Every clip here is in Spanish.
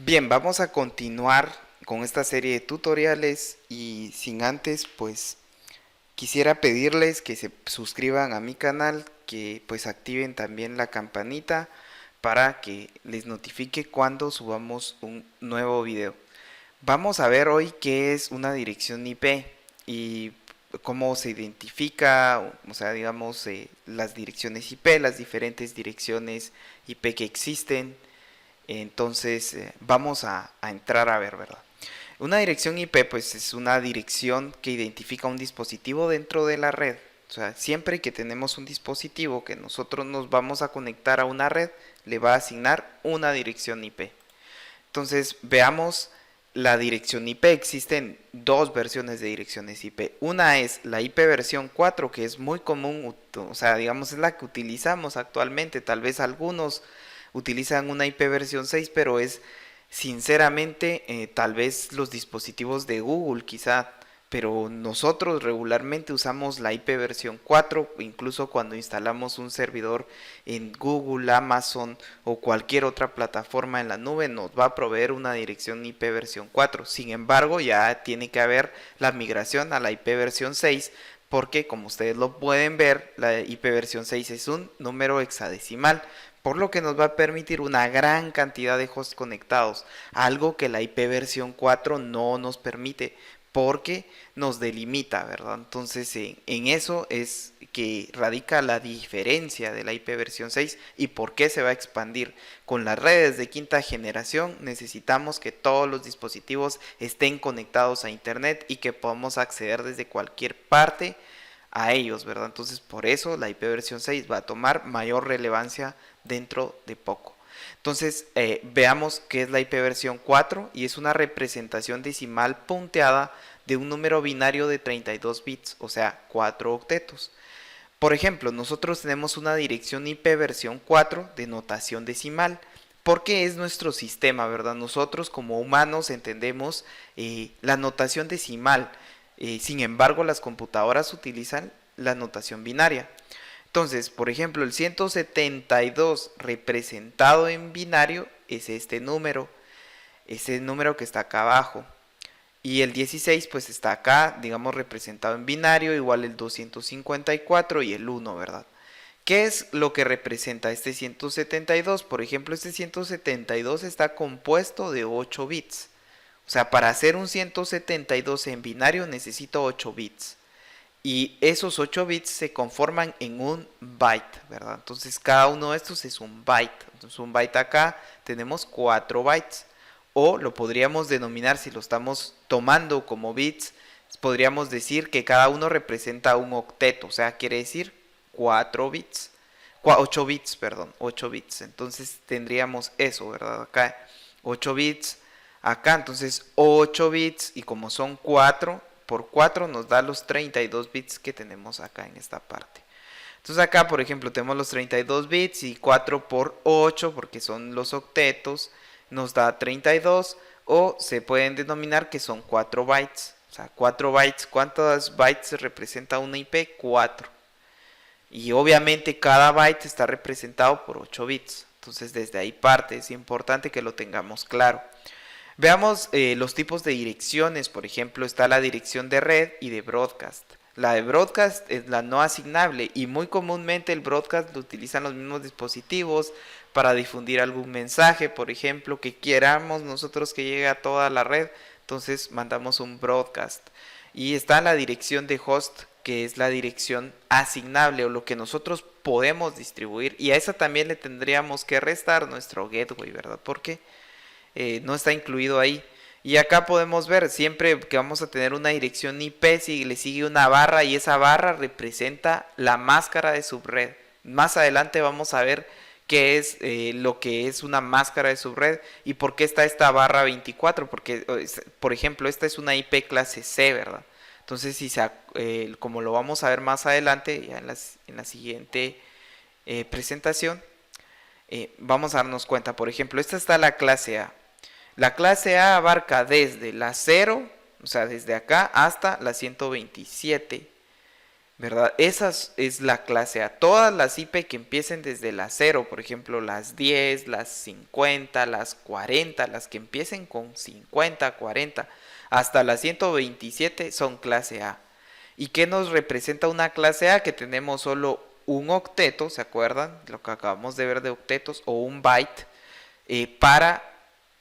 Bien, vamos a continuar con esta serie de tutoriales y sin antes, pues quisiera pedirles que se suscriban a mi canal, que pues activen también la campanita para que les notifique cuando subamos un nuevo video. Vamos a ver hoy qué es una dirección IP y cómo se identifica, o sea, digamos, las direcciones IP, las diferentes direcciones IP que existen. Entonces, vamos a entrar a ver, ¿verdad? Una dirección IP pues es una dirección que identifica un dispositivo dentro de la red. O sea, siempre que tenemos un dispositivo que nosotros nos vamos a conectar a una red, le va a asignar una dirección IP. Entonces, veamos la dirección IP. Existen dos versiones de direcciones IP. Una es la IP versión 4, que es muy común, o sea, digamos, es la que utilizamos actualmente. Tal vez algunos utilizan una IP versión 6, pero es sinceramente tal vez los dispositivos de Google quizá, pero nosotros regularmente usamos la IP versión 4, incluso cuando instalamos un servidor en Google, Amazon o cualquier otra plataforma en la nube nos va a proveer una dirección IP versión 4. Sin embargo, ya tiene que haber la migración a la IP versión 6 porque como ustedes lo pueden ver, la IP versión 6 es un número hexadecimal, por lo que nos va a permitir una gran cantidad de hosts conectados, algo que la IP versión 4 no nos permite porque nos delimita, ¿verdad? Entonces en eso es que radica la diferencia de la IP versión 6 y por qué se va a expandir. Con las redes de quinta generación necesitamos que todos los dispositivos estén conectados a internet y que podamos acceder desde cualquier parte a ellos, ¿verdad? Entonces por eso la IP versión 6 va a tomar mayor relevancia dentro de poco. Entonces veamos qué es la IP versión 4 y es una representación decimal punteada de un número binario de 32 bits, o sea 4 octetos. Por ejemplo, nosotros tenemos una dirección IP versión 4 de notación decimal porque es nuestro sistema, ¿verdad? Nosotros como humanos entendemos la notación decimal, sin embargo las computadoras utilizan la notación binaria. Entonces, por ejemplo, el 172 representado en binario es este número, ese número que está acá abajo. Y el 16 pues está acá, digamos, representado en binario, igual el 254 y el 1, ¿verdad? ¿Qué es lo que representa este 172? Por ejemplo, este 172 está compuesto de 8 bits. O sea, para hacer un 172 en binario necesito 8 bits. Y esos 8 bits se conforman en un byte, ¿verdad? Entonces cada uno de estos es un byte. Entonces un byte acá tenemos 4 bytes. O lo podríamos denominar, si lo estamos tomando como bits, podríamos decir que cada uno representa un octeto. O sea, quiere decir 4 bits. 8 bits, perdón, 8 bits. Entonces tendríamos eso, ¿verdad? Acá 8 bits, acá entonces 8 bits y como son 4 por 4 nos da los 32 bits que tenemos acá en esta parte. Entonces acá, por ejemplo, tenemos los 32 bits y 4 por 8, porque son los octetos, nos da 32, o se pueden denominar que son 4 bytes. O sea, 4 bytes, ¿cuántos bytes representa una IP? 4. Y obviamente cada byte está representado por 8 bits. Entonces desde ahí parte, es importante que lo tengamos claro. Veamos los tipos de direcciones. Por ejemplo, está la dirección de red y de broadcast. La de broadcast es la no asignable y muy comúnmente el broadcast lo utilizan los mismos dispositivos para difundir algún mensaje, por ejemplo, que queramos nosotros que llegue a toda la red. Entonces mandamos un broadcast. Y está la dirección de host, que es la dirección asignable o lo que nosotros podemos distribuir. Y a esa también le tendríamos que restar nuestro gateway, ¿verdad? Porque no está incluido ahí. Y acá podemos ver siempre que vamos a tener una dirección IP, si le sigue una barra y esa barra representa la máscara de subred. Más adelante vamos a ver qué es lo que es una máscara de subred y por qué está esta barra 24. Porque, por ejemplo, esta es una IP clase C, ¿verdad? Entonces, si como lo vamos a ver más adelante, ya en la siguiente presentación, vamos a darnos cuenta. Por ejemplo, esta está la clase A. La clase A abarca desde la 0, o sea, desde acá hasta la 127. ¿verdad? Esa es la clase A. Todas las IP que empiecen desde la 0, por ejemplo, las 10, las 50, las 40, las que empiecen con 50, 40, hasta las 127 son clase A. ¿Y qué nos representa una clase A? Que tenemos solo un octeto, ¿se acuerdan? Lo que acabamos de ver de octetos, o un byte para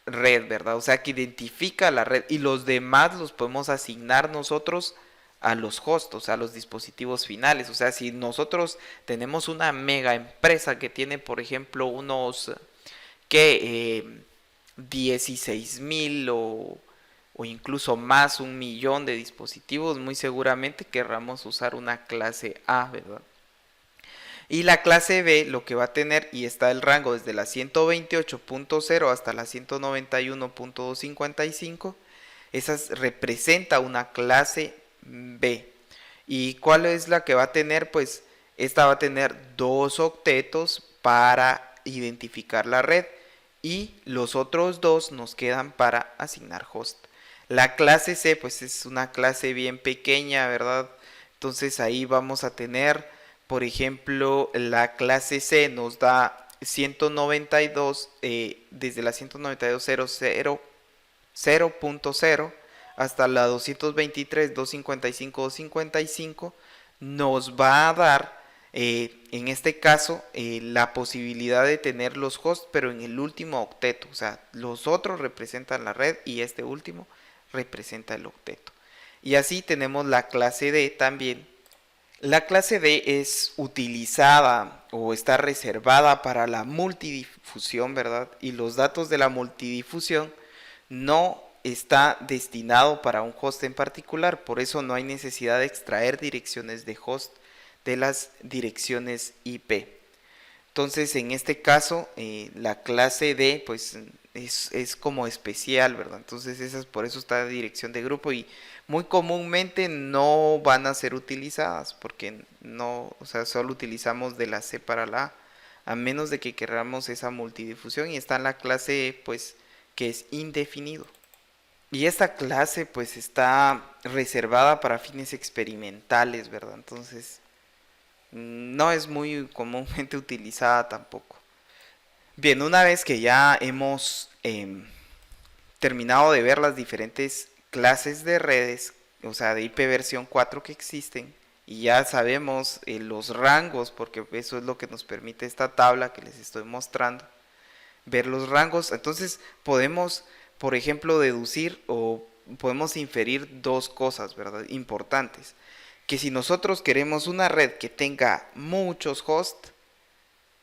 red, ¿verdad? O sea, que identifica la red y los demás los podemos asignar nosotros a los hosts, o sea, a los dispositivos finales. O sea, si nosotros tenemos una mega empresa que tiene, por ejemplo, unos que 16,000 o incluso más, 1 millón de dispositivos, muy seguramente querramos usar una clase A, ¿verdad? Y la clase B lo que va a tener, y está el rango desde la 128.0 hasta la 191.255, esa representa una clase B. ¿Y cuál es la que va a tener? Pues esta va a tener 2 octetos para identificar la red y los otros 2 nos quedan para asignar host. La clase C pues es una clase bien pequeña, ¿verdad? Entonces ahí vamos a tener, por ejemplo, la clase C nos da 192, desde la 192.0.0 hasta la 223.255.255 nos va a dar, en este caso, la posibilidad de tener los hosts, pero en el último octeto. O sea, los otros representan la red y este último representa el octeto. Y así tenemos la clase D también. La clase D es utilizada o está reservada para la multidifusión, ¿verdad? Y los datos de la multidifusión no está destinado para un host en particular, por eso no hay necesidad de extraer direcciones de host de las direcciones IP. Entonces, en este caso, la clase D, pues, es como especial, ¿verdad? Entonces, por eso está la dirección de grupo y muy comúnmente no van a ser utilizadas porque no, o sea, solo utilizamos de la C para la A menos de que queramos esa multidifusión y está en la clase, pues, que es indefinido. Y esta clase, pues, está reservada para fines experimentales, ¿verdad? Entonces, no es muy comúnmente utilizada tampoco. Bien, una vez que ya hemos terminado de ver las diferentes clases de redes, o sea, de IP versión 4 que existen, y ya sabemos los rangos, porque eso es lo que nos permite esta tabla que les estoy mostrando, ver los rangos, entonces podemos, por ejemplo, deducir o podemos inferir 2 cosas, ¿verdad? Importantes. Que si nosotros queremos una red que tenga muchos hosts,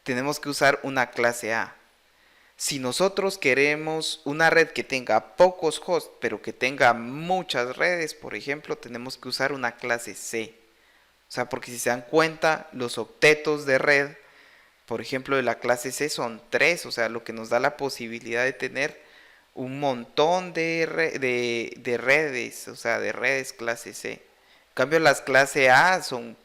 tenemos que usar una clase A. Si nosotros queremos una red que tenga pocos hosts, pero que tenga muchas redes, por ejemplo, tenemos que usar una clase C. O sea, porque si se dan cuenta, los octetos de red, por ejemplo, de la clase C son 3, o sea, lo que nos da la posibilidad de tener un montón de redes, o sea, de redes clase C. En cambio, las clase A son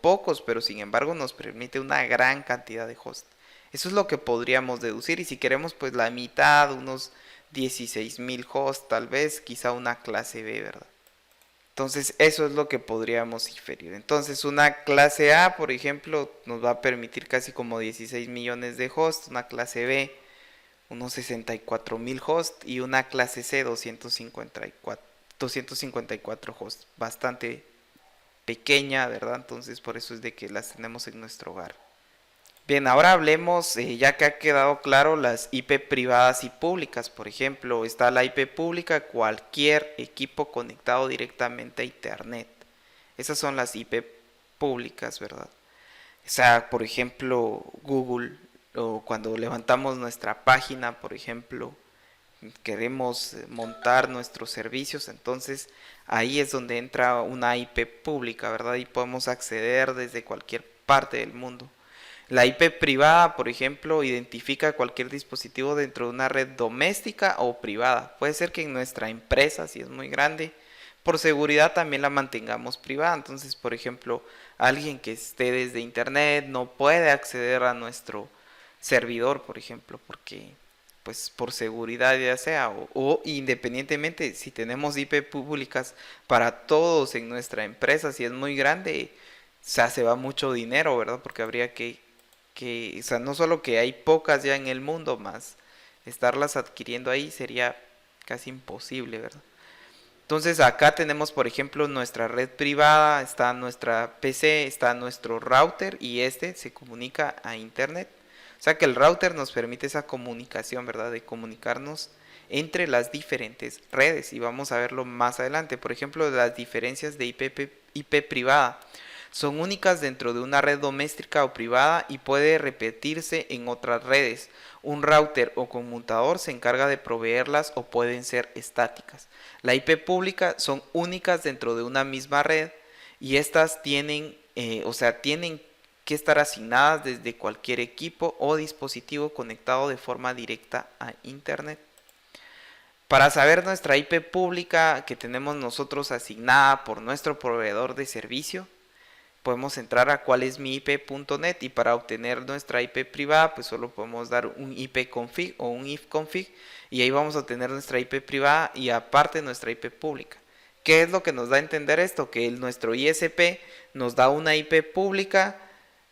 pocos, pero sin embargo nos permite una gran cantidad de hosts. Eso es lo que podríamos deducir y si queremos pues la mitad, unos 16,000 hosts tal vez, quizá una clase B, ¿verdad? Entonces eso es lo que podríamos inferir. Entonces una clase A, por ejemplo, nos va a permitir casi como 16 millones de hosts, una clase B unos 64,000 hosts y una clase C 254 hosts, bastante pequeña, ¿verdad? Entonces por eso es de que las tenemos en nuestro hogar. Bien, ahora hablemos, ya que ha quedado claro, las IP privadas y públicas. Por ejemplo, está la IP pública, cualquier equipo conectado directamente a Internet. Esas son las IP públicas, ¿verdad? O sea, por ejemplo, Google, o cuando levantamos nuestra página, por ejemplo, queremos montar nuestros servicios, entonces ahí es donde entra una IP pública, ¿verdad? Y podemos acceder desde cualquier parte del mundo. La IP privada, por ejemplo, identifica cualquier dispositivo dentro de una red doméstica o privada. Puede ser que en nuestra empresa, si es muy grande, por seguridad también la mantengamos privada. Entonces, por ejemplo, alguien que esté desde internet no puede acceder a nuestro servidor, por ejemplo, porque pues por seguridad ya sea o independientemente si tenemos IP públicas para todos en nuestra empresa, si es muy grande, sea, se va mucho dinero, ¿verdad? Porque habría o sea, no solo que hay pocas ya en el mundo, más estarlas adquiriendo ahí sería casi imposible, ¿verdad? Entonces acá tenemos, por ejemplo, nuestra red privada, está nuestra PC, está nuestro router y este se comunica a internet. O sea que el router nos permite esa comunicación, ¿verdad? De comunicarnos entre las diferentes redes y vamos a verlo más adelante. Por ejemplo, las diferencias de IP privada son únicas dentro de una red doméstica o privada y puede repetirse en otras redes. Un router o conmutador se encarga de proveerlas o pueden ser estáticas. La IP pública son únicas dentro de una misma red y estas tienen, tienen que estar asignadas desde cualquier equipo o dispositivo conectado de forma directa a internet. Para saber nuestra IP pública que tenemos nosotros asignada por nuestro proveedor de servicio, podemos entrar a cualesmiip.net y para obtener nuestra IP privada pues solo podemos dar un ipconfig o un ifconfig y ahí vamos a obtener nuestra IP privada y aparte nuestra IP pública. ¿Qué es lo que nos da a entender esto? Que nuestro ISP nos da una IP pública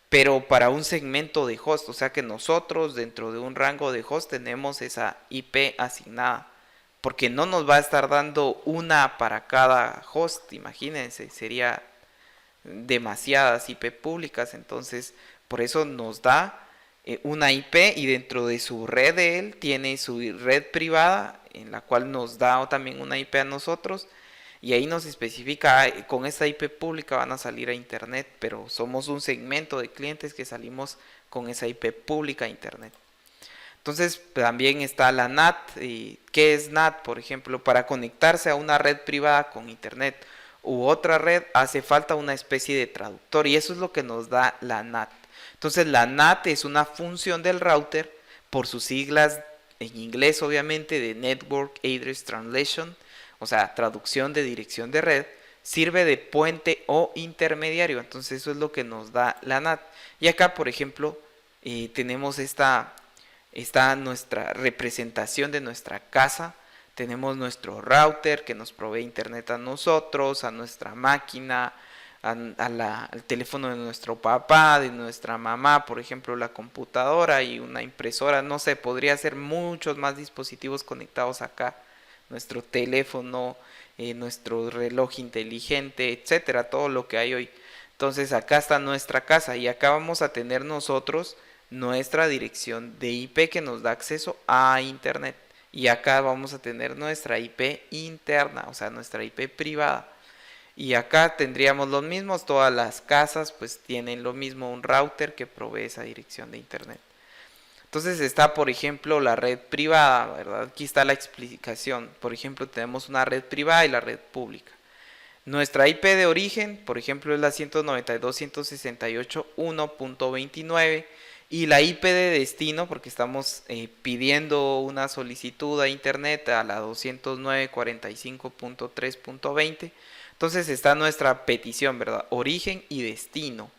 pero para un segmento de host, o sea que nosotros dentro de un rango de host tenemos esa IP asignada, porque no nos va a estar dando una para cada host, imagínense, sería demasiadas IP públicas, entonces por eso nos da una IP y dentro de su red de él tiene su red privada en la cual nos da también una IP a nosotros y ahí nos especifica con esta IP pública van a salir a internet, pero somos un segmento de clientes que salimos con esa IP pública a internet. Entonces también está la NAT. ¿Qué es NAT? Por ejemplo, para conectarse a una red privada con internet u otra red hace falta una especie de traductor y eso es lo que nos da la NAT. Entonces la NAT es una función del router por sus siglas en inglés obviamente de Network Address Translation, o sea, traducción de dirección de red, sirve de puente o intermediario. Entonces eso es lo que nos da la NAT. Y acá, por ejemplo, tenemos está nuestra representación de nuestra casa. Tenemos nuestro router que nos provee internet a nosotros, a nuestra máquina, al teléfono de nuestro papá, de nuestra mamá, por ejemplo, la computadora y una impresora. No sé, podría ser muchos más dispositivos conectados acá. Nuestro teléfono, nuestro reloj inteligente, etcétera, todo lo que hay hoy. Entonces acá está nuestra casa y acá vamos a tener nosotros nuestra dirección de IP que nos da acceso a internet y acá vamos a tener nuestra IP interna, o sea, nuestra IP privada. Y acá tendríamos los mismos, todas las casas pues tienen lo mismo, un router que provee esa dirección de internet. Entonces está, por ejemplo, la red privada, ¿verdad? Aquí está la explicación. Por ejemplo, tenemos una red privada y la red pública. Nuestra IP de origen, por ejemplo, es la 192.168.1.29 y la IP de destino, porque estamos pidiendo una solicitud a internet a la 209.45.3.20. Entonces está nuestra petición, ¿verdad? Origen y destino.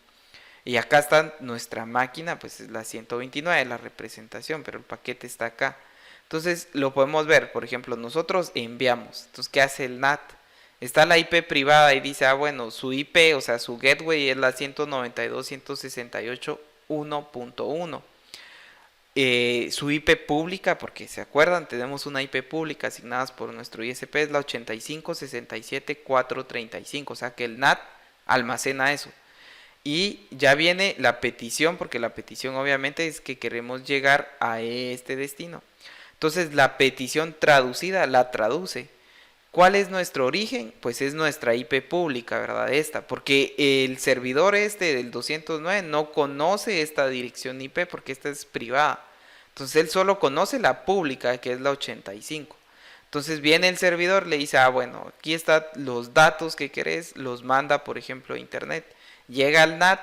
Y acá está nuestra máquina, pues es la 129, la representación, pero el paquete está acá. Entonces lo podemos ver, por ejemplo, nosotros enviamos. Entonces, ¿qué hace el NAT? Está la IP privada y dice, bueno, su IP, o sea, su gateway es la 192.168.1.1. Su IP pública, porque se acuerdan, tenemos una IP pública asignadas por nuestro ISP, es la 85.67.435, o sea que el NAT almacena eso. Y ya viene la petición, porque la petición obviamente es que queremos llegar a este destino. Entonces la petición traducida la traduce. ¿Cuál es nuestro origen? Pues es nuestra IP pública, ¿verdad? Esta, porque el servidor este del 209 no conoce esta dirección IP porque esta es privada. Entonces él solo conoce la pública, que es la 85. Entonces viene el servidor, le dice, bueno, aquí están los datos que querés, los manda, por ejemplo, a internet. Llega al NAT,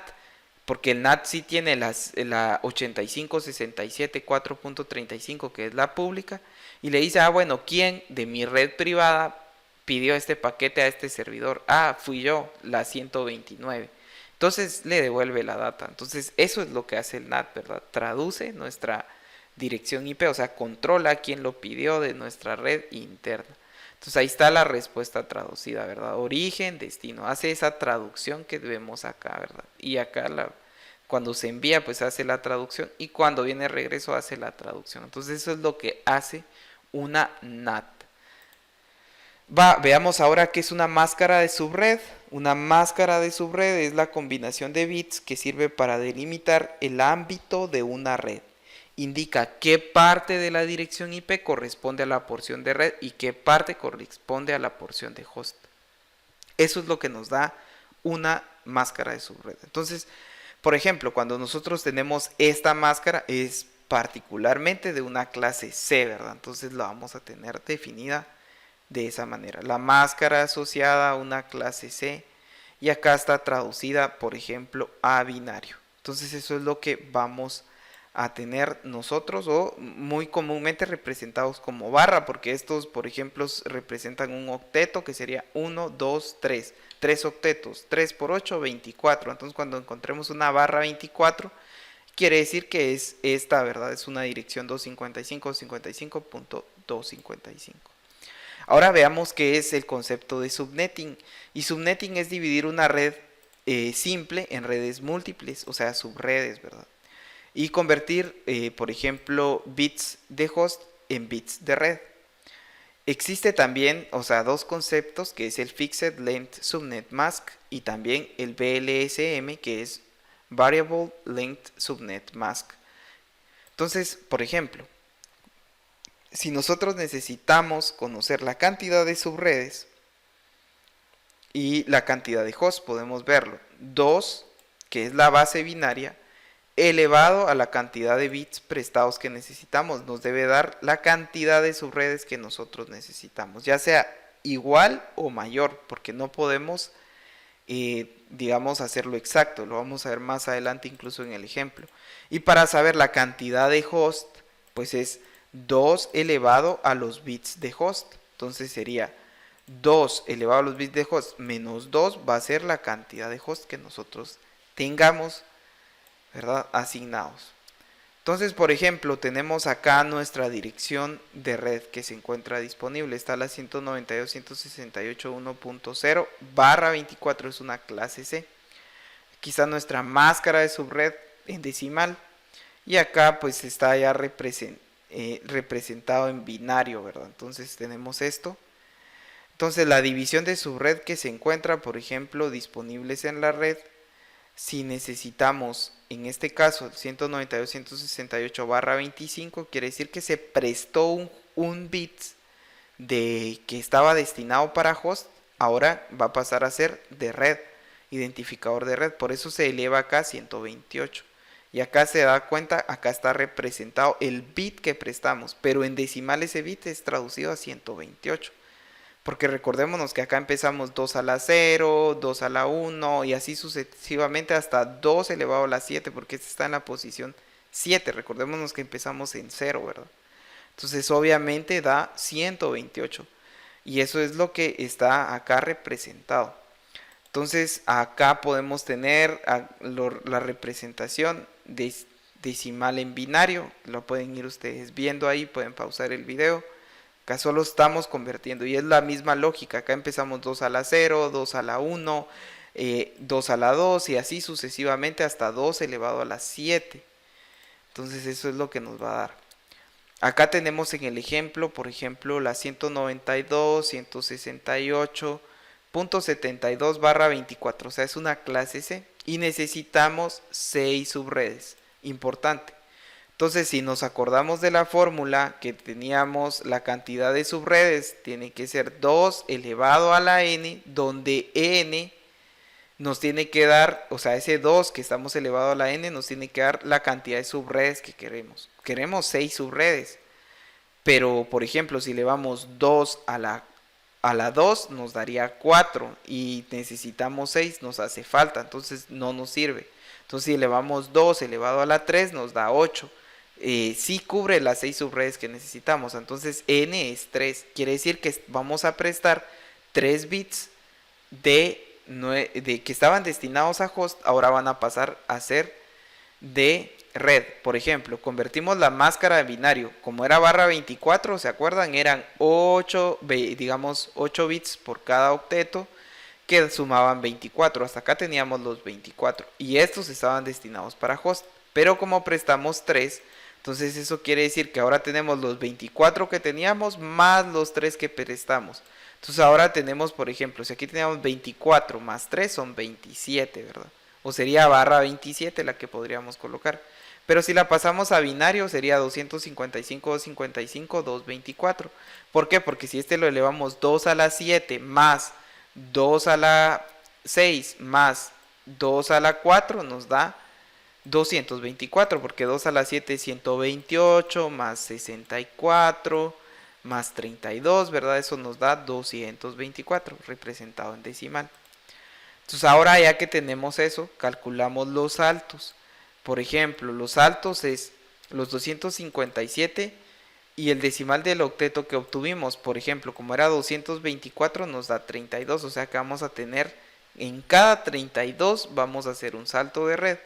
porque el NAT sí tiene la 85.67.4.35, que es la pública, y le dice, bueno, ¿quién de mi red privada pidió este paquete a este servidor? Fui yo, la 129. Entonces le devuelve la data. Entonces eso es lo que hace el NAT, ¿verdad? Traduce nuestra dirección IP, o sea, controla quién lo pidió de nuestra red interna. Entonces ahí está la respuesta traducida, ¿verdad? Origen, destino. Hace esa traducción que vemos acá, ¿verdad? Y acá cuando se envía, pues hace la traducción. Y cuando viene de regreso, hace la traducción. Entonces eso es lo que hace una NAT. Veamos ahora qué es una máscara de subred. Una máscara de subred es la combinación de bits que sirve para delimitar el ámbito de una red. Indica qué parte de la dirección IP corresponde a la porción de red y qué parte corresponde a la porción de host. Eso es lo que nos da una máscara de subred. Entonces, por ejemplo, cuando nosotros tenemos esta máscara es particularmente de una clase C, ¿verdad? Entonces la vamos a tener definida de esa manera. La máscara asociada a una clase C y acá está traducida, por ejemplo, a binario. Entonces eso es lo que vamos a tener nosotros, o muy comúnmente representados como barra, porque estos, por ejemplo, representan un octeto que sería 1, 2, 3. 3 octetos, 3 por 8, 24. Entonces cuando encontremos una barra 24, quiere decir que es esta, ¿verdad? Es una dirección 255.255. Ahora veamos qué es el concepto de subnetting. Y subnetting es dividir una red simple en redes múltiples, o sea, subredes, ¿verdad? Y convertir, por ejemplo, bits de host en bits de red. Existe también, o sea, dos conceptos, que es el Fixed Length Subnet Mask y también el VLSM, que es Variable Length Subnet Mask. Entonces, por ejemplo, si nosotros necesitamos conocer la cantidad de subredes y la cantidad de hosts, podemos verlo. 2, que es la base binaria, elevado a la cantidad de bits prestados que necesitamos, nos debe dar la cantidad de subredes que nosotros necesitamos, ya sea igual o mayor, porque no podemos, digamos, hacerlo exacto. Lo vamos a ver más adelante incluso en el ejemplo. Y para saber la cantidad de host, pues es 2 elevado a los bits de host. Entonces sería 2 elevado a los bits de host menos 2 va a ser la cantidad de host que nosotros tengamos, ¿verdad?, asignados. Entonces, por ejemplo, tenemos acá nuestra dirección de red que se encuentra disponible. Está la 192.168.1.0 barra 24, es una clase C. Aquí está nuestra máscara de subred en decimal. Y acá pues está ya representado en binario, ¿verdad? Entonces tenemos esto. Entonces la división de subred que se encuentra, por ejemplo, disponibles en la red, si necesitamos, en este caso, el 192.168 barra 25, quiere decir que se prestó un bit que estaba destinado para host, ahora va a pasar a ser de red, identificador de red, por eso se eleva acá a 128. Y acá se da cuenta, acá está representado el bit que prestamos, pero en decimal ese bit es traducido a 128. Porque recordémonos que acá empezamos 2 a la 0, 2 a la 1 y así sucesivamente hasta 2 elevado a la 7, porque este está en la posición 7. Recordémonos que empezamos en 0, ¿verdad? Entonces obviamente da 128 y eso es lo que está acá representado. Entonces acá podemos tener la representación decimal en binario. Lo pueden ir ustedes viendo ahí, pueden pausar el video. Acá solo estamos convirtiendo y es la misma lógica. Acá empezamos 2 a la 0, 2 a la 1, 2 a la 2 y así sucesivamente hasta 2 elevado a la 7. Entonces eso es lo que nos va a dar. Acá tenemos en el ejemplo, por ejemplo, la 192.168.72 barra 24. O sea, es una clase C y necesitamos 6 subredes. Importante. Entonces, si nos acordamos de la fórmula que teníamos, la cantidad de subredes tiene que ser 2 elevado a la n, donde n nos tiene que dar, o sea, ese 2 que estamos elevado a la n nos tiene que dar la cantidad de subredes que queremos. Queremos 6 subredes, pero por ejemplo, si elevamos 2 a la 2 nos daría 4 y necesitamos 6, nos hace falta, entonces no nos sirve. Entonces, si elevamos 2 elevado a la 3 nos da 8. Sí cubre las 6 subredes que necesitamos, entonces n es 3, quiere decir que vamos a prestar 3 bits de que estaban destinados a host, ahora van a pasar a ser de red. Por ejemplo, convertimos la máscara de binario. Como era barra 24, ¿se acuerdan? Eran 8, digamos 8 bits por cada octeto que sumaban 24. Hasta acá teníamos los 24. Y estos estaban destinados para host. Pero como prestamos 3, entonces eso quiere decir que ahora tenemos los 24 que teníamos más los 3 que prestamos. Entonces ahora tenemos, por ejemplo, si aquí teníamos 24 más 3 son 27, ¿verdad? O sería barra 27 la que podríamos colocar. Pero si la pasamos a binario sería 255, 255, 224. ¿Por qué? Porque si este lo elevamos 2 a la 7 más 2 a la 6 más 2 a la 4 nos da 224, porque 2 a la 7 es 128 más 64 más 32, ¿verdad? Eso nos da 224 representado en decimal. Entonces ahora ya que tenemos eso, calculamos los saltos. Por ejemplo, los saltos es los 257 y el decimal del octeto que obtuvimos. Por ejemplo, como era 224 nos da 32, o sea que vamos a tener en cada 32 vamos a hacer un salto de red.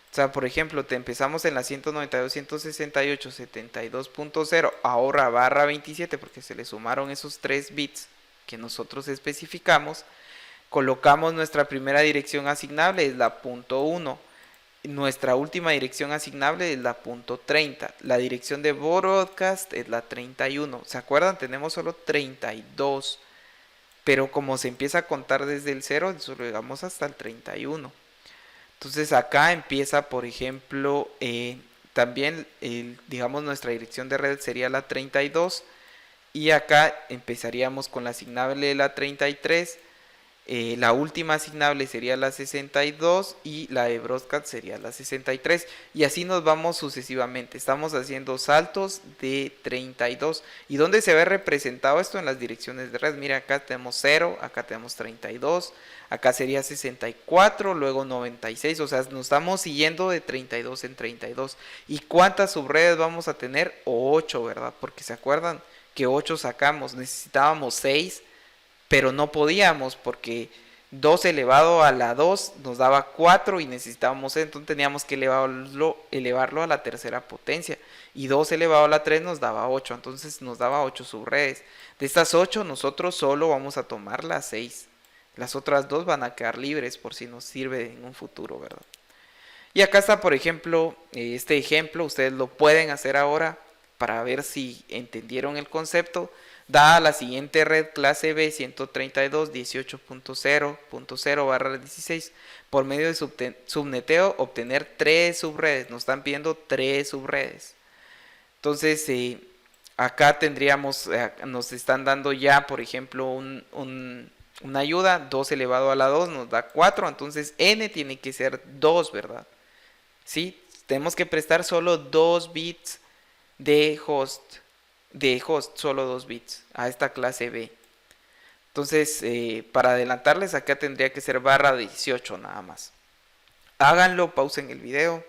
O sea, por ejemplo, te empezamos en la 192, 168, 72.0, ahora barra 27 porque se le sumaron esos 3 bits que nosotros especificamos. Colocamos nuestra primera dirección asignable, es la punto 1. Nuestra última dirección asignable es la punto 30. La dirección de broadcast es la 31. ¿Se acuerdan? Tenemos solo 32. Pero como se empieza a contar desde el 0, solo llegamos hasta el 31. Entonces acá empieza, por ejemplo, también, digamos, nuestra dirección de red sería la 32. Y acá empezaríamos con la asignable de la 33. La última asignable sería la 62 y la de broadcast sería la 63. Y así nos vamos sucesivamente. Estamos haciendo saltos de 32. ¿Y dónde se ve representado esto? En las direcciones de red. Mira, acá tenemos 0, acá tenemos 32, acá sería 64, luego 96. O sea, nos estamos siguiendo de 32 en 32. ¿Y cuántas subredes vamos a tener? 8, ¿verdad? Porque se acuerdan que 8 sacamos, necesitábamos 6. Pero no podíamos porque 2 elevado a la 2 nos daba 4 y necesitábamos, entonces teníamos que elevarlo a la tercera potencia. Y 2 elevado a la 3 nos daba 8, entonces nos daba 8 subredes. De estas 8 nosotros solo vamos a tomar las 6. Las otras 2 van a quedar libres por si nos sirve en un futuro, ¿verdad? Y acá está, por ejemplo, este ejemplo, ustedes lo pueden hacer ahora para ver si entendieron el concepto. Da la siguiente red clase B 132.18.0.0/16 por medio de subneteo obtener 3 subredes. Nos están pidiendo 3 subredes. Entonces acá tendríamos, nos están dando ya, por ejemplo, una ayuda. 2 elevado a la 2 nos da 4. Entonces n tiene que ser 2, ¿verdad? ¿Sí? Tenemos que prestar solo 2 bits de host, solo 2 bits a esta clase B. Entonces, para adelantarles, acá tendría que ser barra 18 nada más. Háganlo, pausen el video.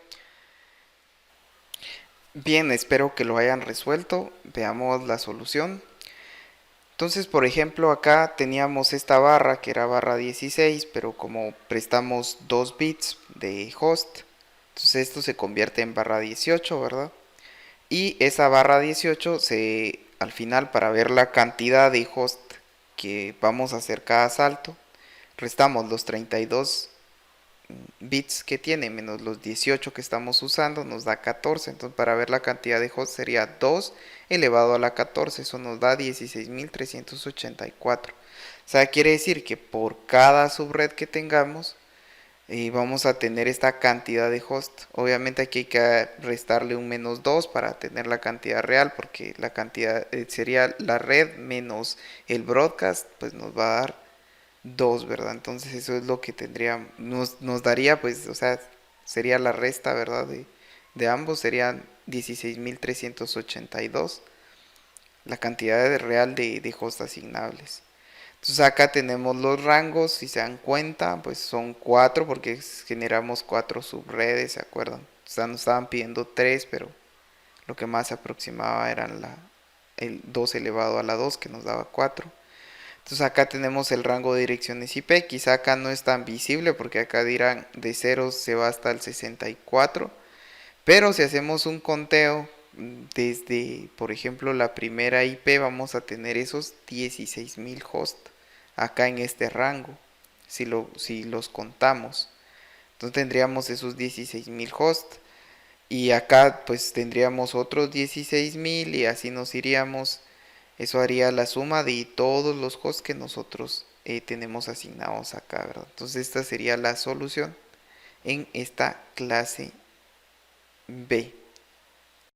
Bien, espero que lo hayan resuelto. Veamos la solución. Entonces, por ejemplo, acá teníamos esta barra que era barra 16, pero como prestamos 2 bits de host, entonces esto se convierte en barra 18, ¿verdad? Y esa barra 18 al final, para ver la cantidad de host que vamos a hacer cada salto, restamos los 32 bits que tiene menos los 18 que estamos usando, nos da 14. Entonces para ver la cantidad de host sería 2 elevado a la 14, eso nos da 16.384. O sea, quiere decir que por cada subred que tengamos vamos a tener esta cantidad de host. Obviamente aquí hay que restarle un menos 2 para tener la cantidad real, porque la cantidad sería la red menos el broadcast, pues nos va a dar 2, ¿verdad? Entonces eso es lo que nos daría, pues, o sea, sería la resta, ¿verdad? De ambos serían 16.382 la cantidad real de host asignables. Entonces acá tenemos los rangos, si se dan cuenta, pues son 4 porque generamos 4 subredes, ¿se acuerdan? O sea, nos estaban pidiendo 3, pero lo que más se aproximaba eran el 2 elevado a la 2 que nos daba 4. Entonces acá tenemos el rango de direcciones IP, quizá acá no es tan visible porque acá dirán de 0 se va hasta el 64, Pero si hacemos un conteo desde, por ejemplo, la primera IP, vamos a tener esos 16.000 hosts acá en este rango, si los contamos. Entonces tendríamos esos 16.000 hosts y acá pues tendríamos otros 16.000 y así nos iríamos. Eso haría la suma de todos los hosts que nosotros tenemos asignados acá, ¿verdad? Entonces esta sería la solución en esta clase B.